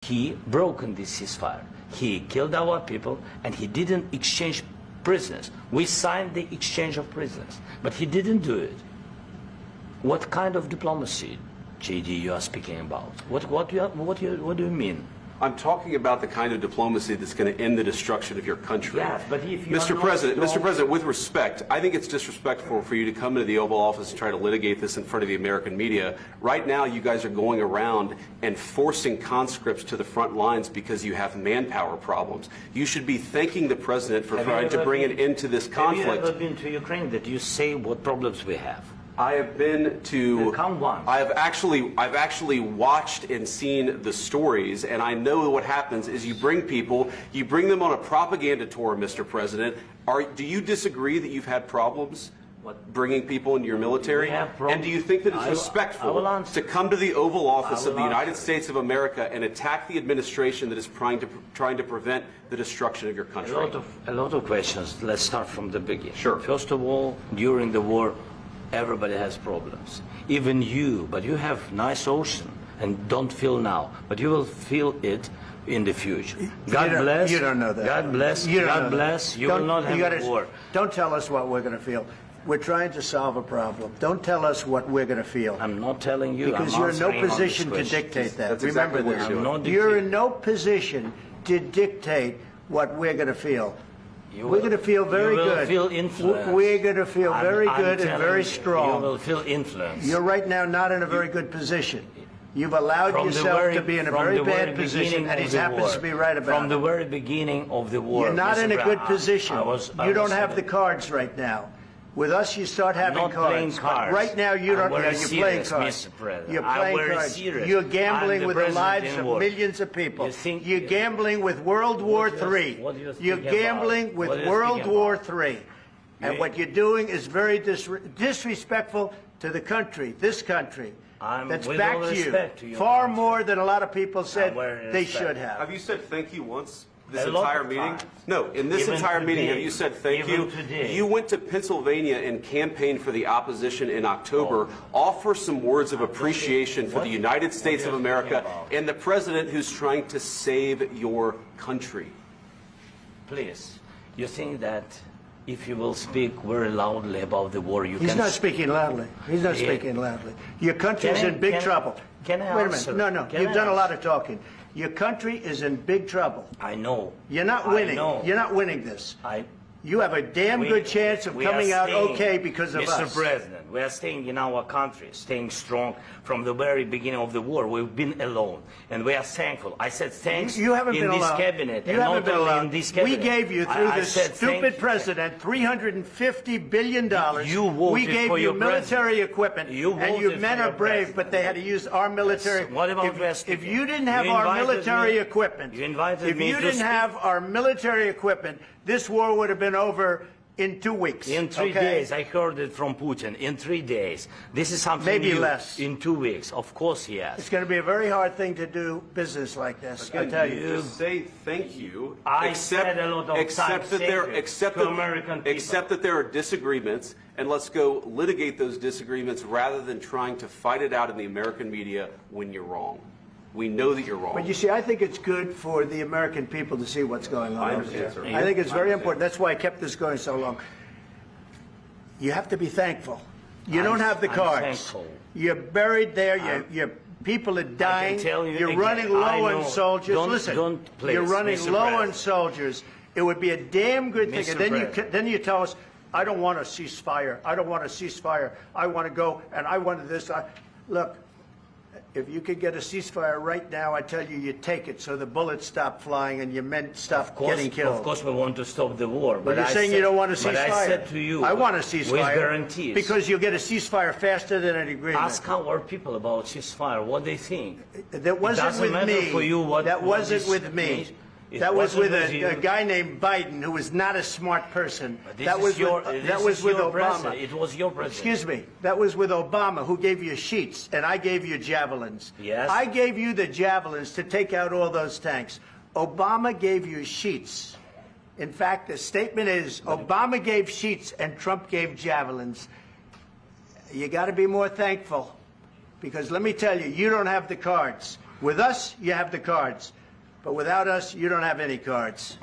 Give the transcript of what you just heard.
He broken this ceasefire. He killed our people, and he didn't exchange prisoners. We signed the exchange of prisoners, but he didn't do it. What kind of diplomacy, JD, you are speaking about? What do you mean? I'm talking about the kind of diplomacy that's going to end the destruction of your country. Yes, but if you Mr. President, with respect, I think it's disrespectful for you to come into the Oval Office and try to litigate this in front of the American media. Right now, you guys are going around and forcing conscripts to the front lines because you have manpower problems. You should be thanking the President for trying to bring an end to this conflict. Have you ever been to Ukraine that you say what problems we have? I have been to. Come once. I've actually watched and seen the stories, and I know what happens is you bring them on a propaganda tour, Mr. President. Do you disagree that you've had problems bringing people into your military? And do you think that it's respectful to come to the Oval Office of the United States of America and attack the administration that is trying to prevent the destruction of your country? A lot of questions. Let's start from the beginning. Sure. First of all, during the war, everybody has problems, even you, but you have nice ocean and don't feel now, but you will feel it in the future. God bless. You don't know that. God bless. God bless. You will not have a war. Don't tell us what we're going to feel. We're trying to solve a problem. Don't tell us what we're going to feel. I'm not telling you. Because you're in no position to dictate that. That's Remember exactly this. You're in no position to dictate what we're going to feel. We're going to feel very good. You will feel influence. We're going to feel very good and very strong. You will feel influence. You're right now not in a very good position. You've allowed yourself to be in a very bad position, and he happens to be right about it. From the very beginning of the war. You're not in a good position. You don't have the cards right now. With us, you start having cards. But right now, you don't. You're playing cards. You're playing cards. You're gambling with the lives of millions of people. You're gambling with World War III. You're gambling with World War III. And what you're doing is very disrespectful to the country, this country. That's back to you. Far more than a lot of people said they should have. Have you said thank you once? This entire meeting? No, in this entire meeting, have you said thank you? You went to Pennsylvania and campaigned for the opposition in October. Offer some words of appreciation for the United States of America and the president who's trying to save your country. Please, you think that if you will speak very loudly about the war, you can... He's not speaking loudly. He's not speaking loudly. Your country's in big trouble. Can I Wait a minute. No. You've done a lot of talking. Your country is in big trouble. I know. You're not winning. You're not winning this. You have a damn good chance of coming out okay because of us. Mr. President, we are staying in our country, staying strong from the very beginning of the war. We've been alone, and we are thankful. I said thanks you haven't in been this alone. cabinet. You haven't been alone. In this cabinet. We gave you, through this stupid president, $350 billion. We gave you military equipment, and your men are brave, but they had to use our military. What about if you didn't have our military equipment, if you didn't have our military equipment, this war would have been over in 2 weeks. In 3 days. I heard it from Putin. In 3 days. This is something maybe new. Less. In 2 weeks. Of course, yes. It's going to be a very hard thing to do business like this. Again, I tell you. Just say thank you. Said a lot of except that there are disagreements, and let's go litigate those disagreements rather than trying to fight it out in the American media when you're wrong. We know that you're wrong. But you see, I think it's good for the American people to see what's going on. I understand, sir. I think it's very important. That's why I kept this going so long. You have to be thankful. You don't have the cards. Thankful. You're buried there. Your people are dying. You're running low on soldiers. Listen, you're running low on soldiers. It would be a damn good thing. And then you tell us, I don't want a ceasefire. I don't want a ceasefire. I want to go, and I want this. Look. If you could get a ceasefire right now, I tell you, you take it so the bullets stop flying and your men stop getting killed. Of course, we want to stop the war. But you're saying you don't want a ceasefire. But I said to you, I want a ceasefire. With guarantees. Because you'll get a ceasefire faster than an agreement. Ask our people about ceasefire, what they think. That wasn't with me. That wasn't with me. That was with a guy named Biden, who was not a smart person. That was with Obama. It was your president. Excuse me. That was with Obama, who gave you sheets, and I gave you javelins. Yes. I gave you the javelins to take out all those tanks. Obama gave you sheets. In fact, the statement is Obama gave sheets and Trump gave javelins. You got to be more thankful, because let me tell you, you don't have the cards. With us, you have the cards. But without us, you don't have any cards.